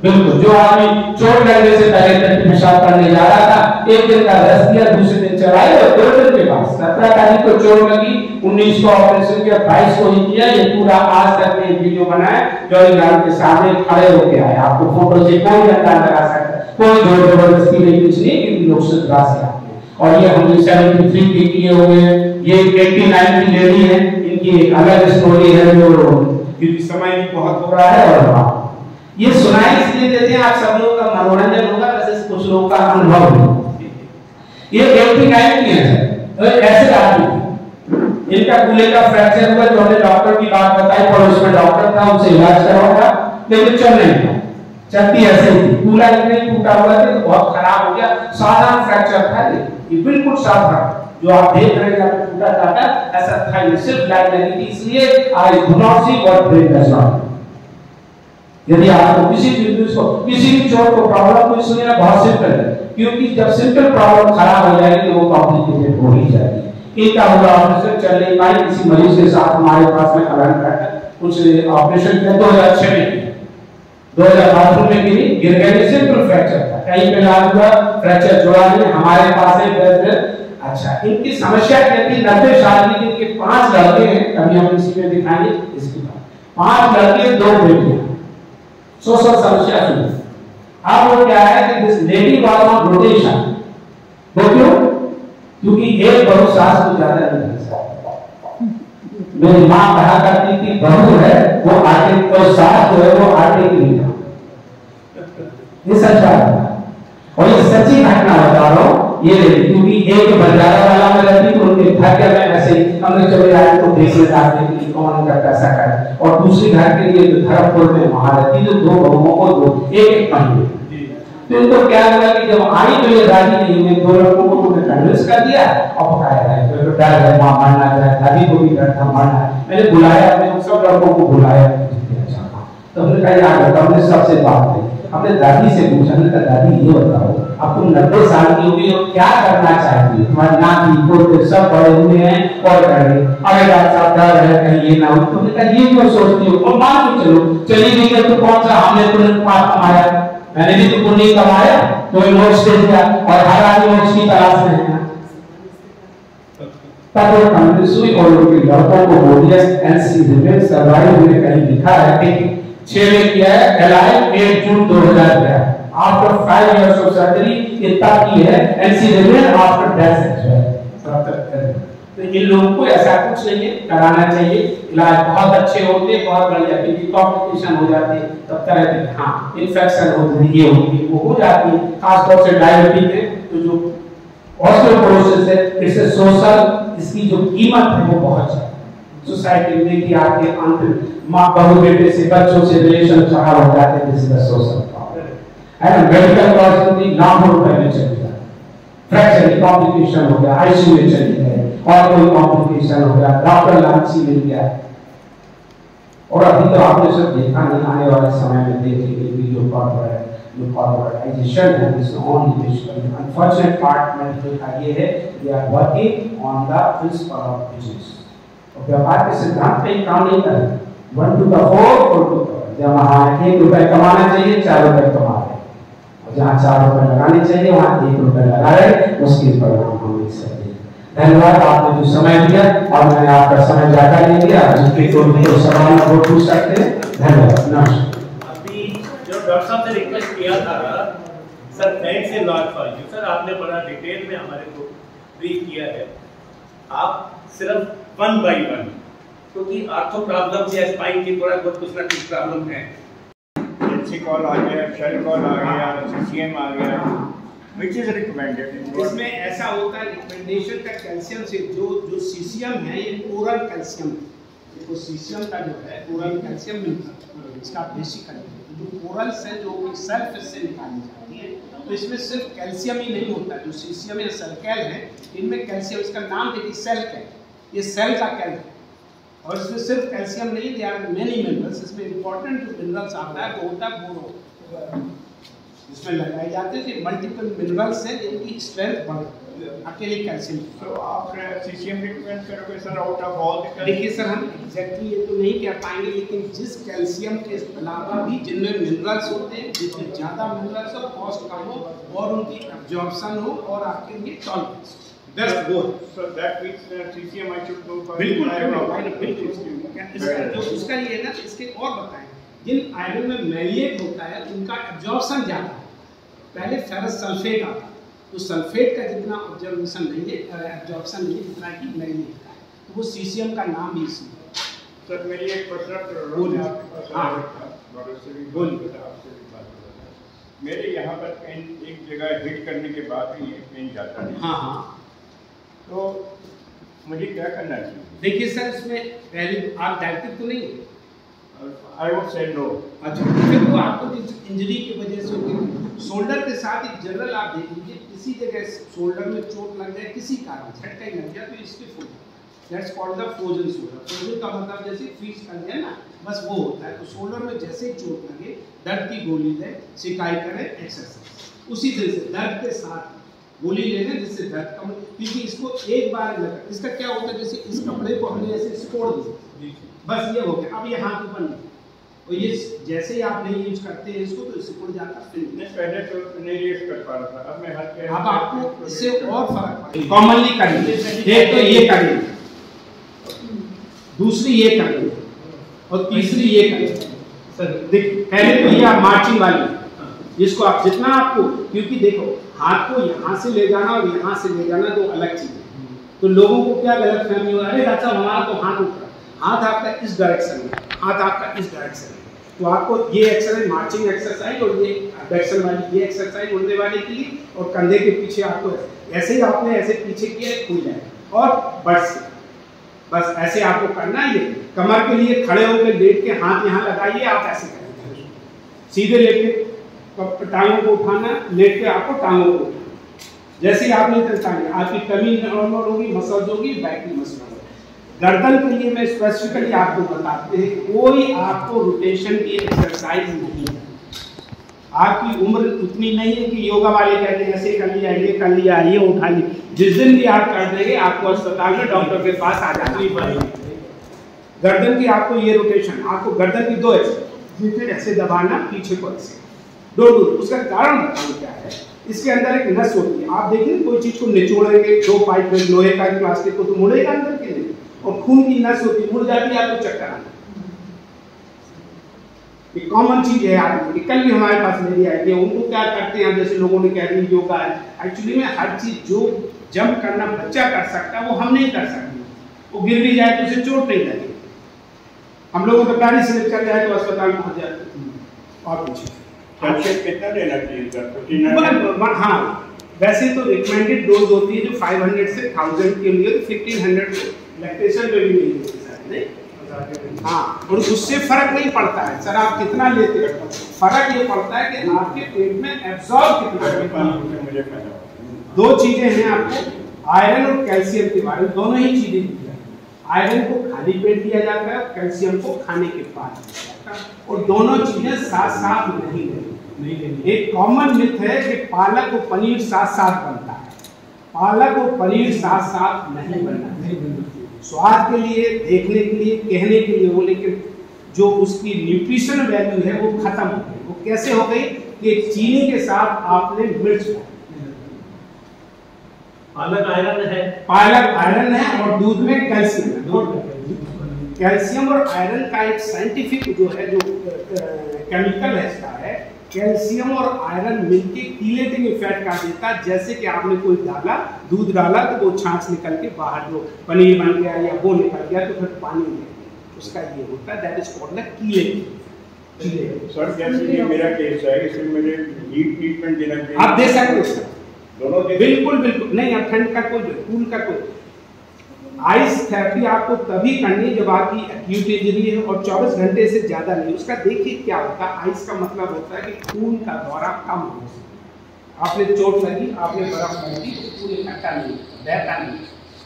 बिल्कुल। जो आदमी चोट लगने से पहले टट्टी पेशाब करने जा रहा था, एक दिन का रेस्ट दिया, दूसरे दिन चलाए, और 2 दिन के बाद 17 तारीख को चोट लगी, 19 को ऑपरेशन किया, 22 को ही किया। ये पूरा आज तक में वीडियो बनाया, जॉली गार्ड के सामने खड़े होके आए। आपको फोटो से कोई अंदाजा लगा सकता है, कोई जोर जबरदस्ती नहीं, कुछ नहीं, क्योंकि लोग से रास आते हैं। और ये हमने 73 के किए हुए हैं, ये 89 की लेडी है, इनकी एक अलग स्टोरी है, जो क्योंकि समय भी बहुत हो रहा है और ये सुनाई इसलिए देते हैं आप सब लोगों का मनोरंजन होगा, वैसे कुछ लोगों का अनुभव होगा। ये 89 की है, तो ऐसे आदमी इनका कूल्हे का फ्रैक्चर हुआ, जो हमने डॉक्टर की बात बताई, पड़ोस में डॉक्टर था, उनसे इलाज करवाया, लेकिन चल नहीं पाया, चलती ऐसे ही, कूल्हा इतना ही टूटा हुआ था, तो बहुत खराब हो गया। साधारण फ्रैक्चर था ये बिल्कुल साधारण, जो आप देख रहे हैं टूटा टाटा ऐसा था, ये सिर्फ लाइन लगी थी। इसलिए I do not see what brain does not. यदि आपको किसी चीज को, किसी भी चोट को, प्रॉब्लम को सुनना बहुत सिंपल है, क्योंकि जब सिंपल प्रॉब्लम खराब हो जाएगी तो वो कॉम्प्लिकेटेड हो ही जाएगी। इनका हुआ ऑपरेशन चल नहीं पाई, किसी मरीज के साथ हमारे पास में कलान करकर कुछ ऑपरेशन किया 2006 में किया, 2012 में गिर गए, सिंपल फ्रैक्चर था, कहीं पे इलाज हुआ, फ्रैक्चर जोड़ा नहीं। हमारे पास एक अच्छा, इनकी समस्या क्या थी? 90 साल की इनके 5 लड़के हैं, कभी हम इसी में दिखाएंगे इसके बाद 5 लड़के 2 बेटियां। सोशल समस्या सुनिए। अब वो क्या है कि this lady was on rotation. वो क्यों? क्योंकि एक बहू सास को ज्यादा नहीं कर सकती। मेरी माँ कहा करती थी बहू है वो आटे और सास जो है वो आटे की नहीं। ये सच्चा है और ये सच्ची घटना बता रहा हूँ। ये क्योंकि एक बंजारा वाला में रहती तो उनके घर के में ऐसे ही हमने चले आए तो देखने जाते कि कौन का कैसा करे, और दूसरी घर के लिए धर्मपुर में वहां रहती तो 2 बहुओं को 2 एक महीने। तो इनको क्या लगा कि जब आई तो ये राजी नहीं हुए, 2 लड़कों को उन्होंने कन्विंस कर दिया और पकाया है तो डर है मां मरना चाहे, दादी को भी डर था मरना। मैंने बुलाया, मैंने सब लड़कों को बुलाया तो हमने कहा यार हमने सबसे बात की, अपने दादी से पूछा, हमने कहा दादी ये बताओ अब तुम 90 साल की होगी और क्या करना चाहती हो? तुम्हारी नाती पोते सब बड़े हुए हैं और करेंगे, अगर डॉक्टर साहब डर है कहीं ये ना हो। तुमने कहा ये क्यों सोचती हो? और मान के चलो चली गई है तो कौन सा हमने तुरंत पाप कमाया? मैंने भी तो पुण्य कमाया, कोई मोक्ष दे दिया और हर आदमी मोक्ष की तलाश में है। तब वो कन्विंस हुई और उनके लड़कों को बोल दिया एनसी रिमेन सर्वाइव में कहीं लिखा है कि 6 में किया है alive 8 June 2011 after 5 years of surgery ये तब की है NC remain after death actually. तो इन लोगों को ऐसा कुछ नहीं है, कराना चाहिए। इलाज बहुत अच्छे होते हैं, बहुत बढ़िया, क्योंकि कॉम्प्लिकेशन हो जाती है तब तरह के हाँ इन्फेक्शन होती है, ये होती है, वो हो जाती है। खासतौर से डायबिटीज है तो जो ऑस्टियोपोरोसिस है इससे सोशल इसकी जो कीमत है वो बहुत ज्यादा सोसाइटी में कि आपके अंत माँ बहू बेटे से बच्चों से रिलेशन खराब हो जाते हैं, दिस इज सोशल प्रॉब्लम है ना। मेडिकल कॉस्ट भी लाखों रुपए में चली जाए, फ्रैक्चर कॉम्प्लिकेशन हो गया, आईसीयू में चली गए और कोई कॉम्प्लिकेशन हो गया, डॉक्टर लांची मिल गया। और अभी तो आपने सब देखा नहीं, आने वाले समय में देखेंगे कि जो कॉर्पोरेटाइजेशन है this only basically unfortunate part में देखा ये है we are working on the principle of business. और व्यापार के सिद्धांत पे काम नहीं कर रहे 1 to the 4 4 to the 4 जहाँ हाँ 1 रुपए कमाना चाहिए 4 रुपए कमा रहे, और जहाँ 4 रुपए लगाने चाहिए वहाँ 1 रुपए लगा रहे, उसके परिणाम हम देख सकते हैं। धन्यवाद आपने जो समय दिया और मैंने आपका समय ज्यादा ले लिया, जिसके कोई सवाल वो पूछ सकते हैं। धन्यवाद, नमस्कार। अभी जो डॉक्टर साहब ने रिक्वेस्ट किया था sir, thanks a lot for you sir, आपने बड़ा डिटेल में हमारे को ब्रीफ किया है। आप सिर्फ 1 by 1 क्योंकि आर्थो प्रॉब्लम या स्पाइन की थोड़ा बहुत कुछ ना कुछ प्रॉब्लम है, एलसी कॉल आ गया, शेल कॉल आ गया, सीसीएम आ गया, व्हिच इज रिकमेंडेड। इसमें ऐसा होता है रिकमेंडेशन का कैल्शियम से जो सीसीएम है ये ओरल कैल्शियम है, देखो सीसीएम का जो है ओरल कैल्शियम मिलता है, इसका बेसिकली जो ओरल से जो सेल्फ से निकाली जाती है, तो इसमें सिर्फ कैल्शियम ही नहीं होता है, जो सीसीएम या सेलकैल है इनमें कैल्शियम, इसका नाम देखिए सेलकैल, ये सेल का कैल है और इसमें सिर्फ कैल्शियम नहीं, दे आर मेनी मिनरल्स। इसमें इंपॉर्टेंट जो मिनरल्स आता है वो होता है बोरो, इसमें लगाए जाते हैं कि मल्टीपल मिनरल्स हैं जिनकी स्ट्रेंथ बढ़ती है, अकेले कैल्शियम। तो आप सीसीएम रिकमेंड करोगे sir out of all the. देखिए सर हम एग्जैक्टली ये तो नहीं कह पाएंगे, लेकिन जिस कैल्शियम के अलावा भी जिनमें मिनरल्स होते हैं, जितने ज़्यादा मिनरल्स हो, कॉस्ट कम हो और उनकी एब्जॉर्प्शन हो और आपके लिए tolerance best both. So that means CCM I should know for बिल्कुल बिल्कुल उसका ये है ना, इसके और बताएं जिन आयरन में मैलिएट होता है उनका एब्जॉर्प्शन ज़्यादा है। पहले फेरस सल्फेट आता है तो सल्फेट का जितना ऑब्जर्वेशन नहीं है, एब्जॉर्प्शन नहीं है जितना कि मैलिएट का है, तो वो सीसीएम का नाम भी इसी है। सर मेरी एक प्रश्न मेरे यहाँ पर पेन एक जगह हिट करने के बाद ही ये पेन जाता है। हाँ हाँ, तो मुझे क्या करना चाहिए? देखिए सर इसमें पहले आप डायरेक्टिव तो नहीं है, आई वुड से नो। अच्छा फिर तो आपको इंजरी की वजह से होगी। शोल्डर के साथ एक जनरल आप देख लीजिए, किसी जगह शोल्डर में चोट लग जाए, किसी कारण झटका ही लग गया तो इसके फूल, that's called the frozen shoulder. Frozen का मतलब जैसे फ्रीज कर दिया ना, बस वो होता है। तो शोल्डर में जैसे ही चोट लगे दर्द की गोली लें, सिकाई करें, एक्सरसाइज उसी दिन से दर्द के साथ गोली ले लें जिससे दर्द कम, क्योंकि इसको एक बार लगा, इसका क्या होता है जैसे इस कपड़े को हमने ऐसे सिकोड़ दिया, बस ये हो गया, अब ये हाथ ऊपर नहीं, और ये जैसे ही आप नहीं यूज करते हैं इसको तो सिकुड़ जाता है। पहले तो नहीं यूज कर पा रहा था, अब मैं हल्के अब आपको इससे और फर्क पड़ेगा। कॉमनली करेंगे, एक तो ये करेंगे, दूसरी ये करेंगे और तीसरी ये करेंगे। सर देख, पहले तो ये आप मार्चिंग वाली, जिसको आप जितना आपको, क्योंकि देखो हाथ को यहाँ से ले जाना और यहाँ से ले जाना दो अलग चीज है। तो लोगों को क्या गलत फहमी हो, अरे डॉक्टर साहब हमारा तो हाथ उठ रहा, हाथ आपका इस डायरेक्शन में, हाथ आपका इस डायरेक्शन में। तो आपको ये एक्सरसाइज मार्चिंग एक्सरसाइज और ये डायरेक्शन वाली ये एक्सरसाइज उड़ने वाले के लिए, और कंधे के पीछे आपको ऐसे ही आपने ऐसे पीछे किया खुल जाए और बढ़ से बस ऐसे आपको करना है। ये कमर के लिए खड़े होकर लेट के हाथ यहाँ लगाइए, आप ऐसे करेंगे, सीधे लेके टांगों को उठाना, लेट के आपको टांगों को उठाना। जैसे ही आपने टांगे आपकी टमी नॉर्मल होगी, मसल्स होगी, बैक की मसल होगी। गर्दन के लिए मैं स्पेसिफिकली आपको बताते हैं, कोई आपको रोटेशन की एक्सरसाइज नहीं है। आपकी उम्र उतनी नहीं है कि योगा वाले कहते हैं ऐसे कर लिया, ये कर लिया, ये उठा लिया। जिस दिन भी आप कर देंगे आपको अस्पताल में डॉक्टर के पास आ जाना पड़ेगा। गर्दन की आपको ये रोटेशन, आपको गर्दन की दो ऐसे दबाना, पीछे को ऐसे दो। उसका कारण बताऊं क्या है, इसके अंदर एक नस होती है। आप देखिए कोई चीज को निचोड़ेंगे, दो पाइप में लोहे का प्लास्टिक को तो मुड़ेगा अंदर के लिए, और खून की नस होती मुड़ जाती है, आपको चक्कर आना। ये कॉमन चीज है आदमी की। कल भी हमारे पास मेरी आई है, उनको क्या करते हैं, जैसे लोगों ने कह दिया योगा है, एक्चुअली में हर चीज जो जंप करना बच्चा कर सकता है वो हम नहीं कर सकते। वो गिर भी जाए तो उसे चोट नहीं लगेगी। हम लोगों को गाड़ी स्लिप कर जाए तो अस्पताल पहुंच जाते हैं। और कुछ कितना देना चाहिए? हाँ, वैसे तो रिकमेंडेड डोज होती है जो 500 से 1000 के लिए, 1500 लैक्टेशन में भी नहीं होती है। हाँ, और उससे फर्क नहीं पड़ता है सर आप कितना लेते हैं, फर्क ये पड़ता है कि आपके पेट में एब्जॉर्ब कितना। दो चीजें हैं आपको, आयरन और कैल्शियम के बारे में दोनों ही चीजें दी जाती है। आयरन को खाली पेट दिया जाता है, कैल्शियम को खाने के बाद दिया जाता है, और दोनों चीजें साथ साथ नहीं लेनी। एक कॉमन मिथ है कि पालक और पनीर साथ साथ बनता है, पालक और पनीर साथ साथ नहीं बनना। स्वाद के लिए, देखने के लिए, कहने के लिए वो, लेकिन जो उसकी न्यूट्रिशन वैल्यू है वो खत्म हो गई। वो कैसे हो गई कि चीनी के साथ आपने मिर्च, पालक आयरन है, पालक आयरन है और दूध में कैल्शियम है। कैल्शियम और आयरन का एक साइंटिफिक जो है, जो केमिकल है इसका है, कैल्शियम और आयरन मिलके कीलेटिंग इफेक्ट कर देता है। जैसे कि आपने कोई डाला, दूध डाला तो वो छाछ निकल के बाहर जो पनीर बन गया या वो निकल गया तो फिर पानी निकल गया, उसका ये होता है, that is called the chelating. Sir जैसे ये मेरा केस है, इसमें मुझे हीट ट्रीटमेंट देना चाहिए? आप दे सकते हो सर, दोनों बिल्कुल बिल्कुल नहीं। अब ठंड का कोई, कूल का कोई, आइस थेरेपी आपको तभी करनी है जब आपकी एक्यूट इंजरी है और 24 घंटे से ज्यादा नहीं। उसका देखिए क्या होता है, आइस का मतलब होता है कि खून का दौरा कम हो। आपने चोट लगी, आपने बर्फ लगी तो पूरे इकट्ठा नहीं बहता नहीं,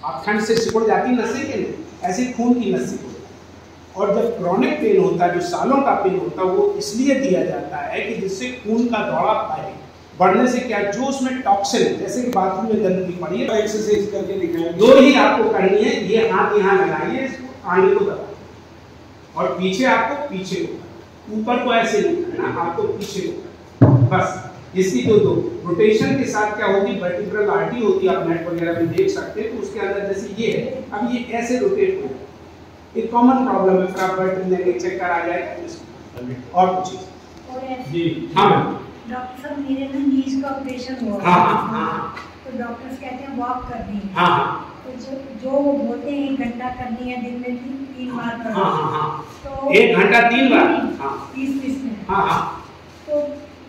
आप ठंड से सिकुड़ जाती नसें के नहीं, ऐसे खून की नस सिकुड़ जाती। और जब क्रॉनिक पेन होता है, जो सालों का पेन होता है, वो इसलिए दिया जाता है कि जिससे खून का दौरा पाए। बढ़ने से क्या, जो उसमें टॉक्सिन है, जैसे कि बाथरूम में गंदगी पड़ी है, एक्सरसाइज करके दिखाएं, दो ही आपको करनी है। ये हाथ यहाँ लगाइए, इसको आगे को दबाइए और पीछे आपको पीछे को, ऊपर को ऐसे नहीं करना, आपको पीछे को बस। इसकी दो रोटेशन के साथ क्या होगी, वर्टिब्रल आर्टरी होती है, आप नेट वगैरह में देख सकते हैं, तो उसके अंदर जैसे ये है, अब ये ऐसे रोटेट हो जाए। एक कॉमन प्रॉब्लम है, फिर आप वर्टिब्रल चेक करा जाएगा। और कुछ जी? हाँ डॉक्टर साहब मेरे ना नीज का ऑपरेशन हुआ। हाँ। तो डॉक्टर्स कहते हैं वॉक करनी है। हाँ। तो जो वो बोलते हैं 1 घंटा करनी है, दिन में 3 बार करनी है। हाँ। तो 1 घंटा 3 बार। हाँ। 30 मिनट। हाँ। तो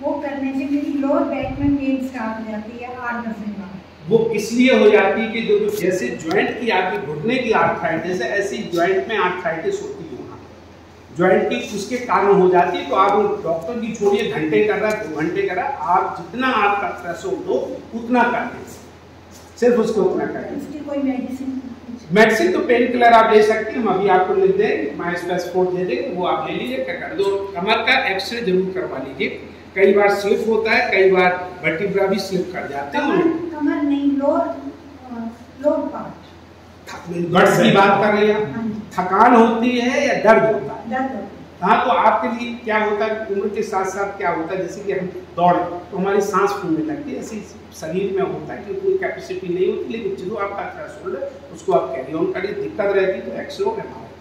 वो करने से मेरी लोअर बैक में पेन स्टार्ट हो जाती है 8-10 दिन बाद। वो इसलिए हो जाती है कि जो जैसे ज्वाइंट की आपकी घुटने की आर्थराइटिस है, ऐसी ज्वाइंट में आर्थराइटिस होती है, ज्वाइंट की उसके कारण हो जाती है। तो आप डॉक्टर की छोड़िए, घंटे कर रहा, 2 घंटे कर रहा, आप जितना आपका थ्रेशोल्ड हो उतना कर दें, सिर्फ उसको उतना करें। उसकी कोई मेडिसिन? मेडिसिन तो पेन किलर आप ले सकते हैं, हम अभी आपको लिख दें, माइस्पेसपोर्ट दे देंगे, वो आप ले लीजिए, क्या कर दो। कमर का एक्सरे जरूर करवा लीजिए, कई बार स्लिप होता है, कई बार वर्टिब्रा भी स्लिप कर जाते हैं। कमर नहीं, लोअर पार्ट। बर्ड्स की बात कर रहे हैं, थकान होती है या दर्द होता है? दर्द हाँ, तो आपके लिए क्या होता है, उम्र के साथ साथ क्या होता है, जैसे कि हम दौड़ तो हमारी सांस फूलने लगती है, ऐसी शरीर में होता है कि कोई कैपेसिटी नहीं होती, लेकिन जो आपका थ्रेशोल्ड है उसको आप कैरी ऑन करिए, दिक्कत रहती तो एक्सलो है हमारे,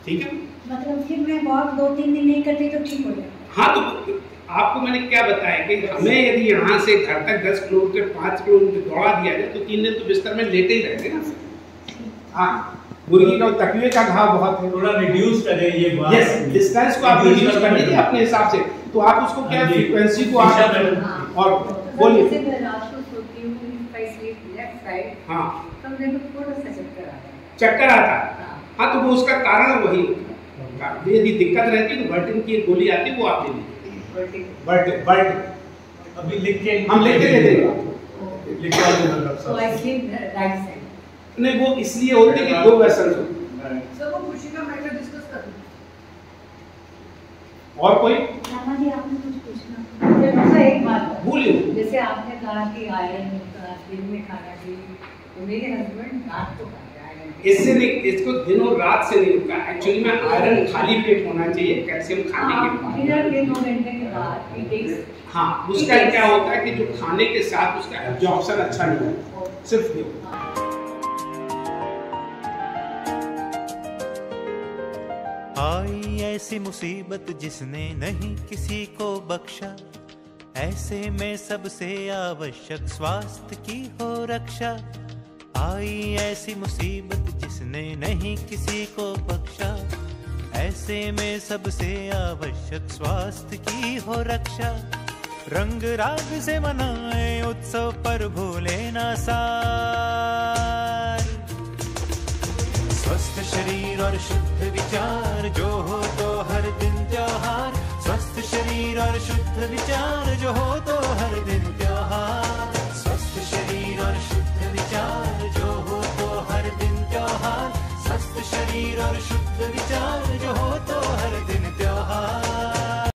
ठीक है। मतलब फिर मैं वॉक 2-3 दिन नहीं करती तो ठीक हो जाएगा। हाँ, तो आपको मैंने क्या बताया कि हमें यदि यहाँ से घर तक 10 किलोमीटर 5 किलोमीटर दौड़ा दिया जाए तो 3 दिन तो बिस्तर में लेटे ही रहते ना। हाँ, मुर्गी का तकलीफ का घाव बहुत है, थोड़ा रिड्यूस करें ये बात। यस, डिस्टेंस को आप रिड्यूस कर लीजिए अपने हिसाब से, तो आप उसको क्या फ्रीक्वेंसी को आप और बोलिए। जैसे मैं रात को सोती हूँ, if I sleep left side, हाँ, तो मेरे को थोड़ा सा चक्कर आता है। चक्कर आता है, हाँ, तो वो उसका कारण वही होता है। यदि दिक्कत रहती है तो वर्टिन की एक गोली आती है, वो आप ले लीजिए। वर्टिन अभी लिख के हम लिख के दे देंगे। So I sleep right side. नहीं, वो इसलिए होते हैं कि 2 वेसल्स होते हैं। सर, वो खुशी का मैटर डिस्कस कर लो। और कोई रामा जी आपने कुछ पूछना? अच्छा, एक बात बोलिए। जैसे आपने कहा कि आयरन दिन में खाना चाहिए, तो मेरे हस्बैंड रात को खाते हैं आयरन। इससे नहीं, इसको दिनों रात से नहीं रुका, एक्चुअली में आयरन खाली पेट होना चाहिए, कैल्शियम खाने के बाद। डिनर के 2 घंटे के बाद it takes। हाँ, उसका क्या होता है कि जो खाने के साथ उसका एब्जॉर्प्शन अच्छा नहीं होता, सिर्फ ये। आई ऐसी मुसीबत जिसने नहीं किसी को बख्शा, ऐसे में सबसे आवश्यक स्वास्थ्य की हो रक्षा। आई ऐसी मुसीबत जिसने नहीं किसी को बख्शा, ऐसे में सबसे आवश्यक स्वास्थ्य की हो रक्षा। रंग राग से मनाए उत्सव पर भूले ना सार, स्वस्थ शरीर और शुद्ध विचार जो हो तो हर दिन त्योहार। स्वस्थ शरीर और शुद्ध विचार जो हो तो हर दिन त्योहार। स्वस्थ शरीर और शुद्ध विचार जो हो तो हर दिन त्योहार। स्वस्थ शरीर और शुद्ध विचार जो हो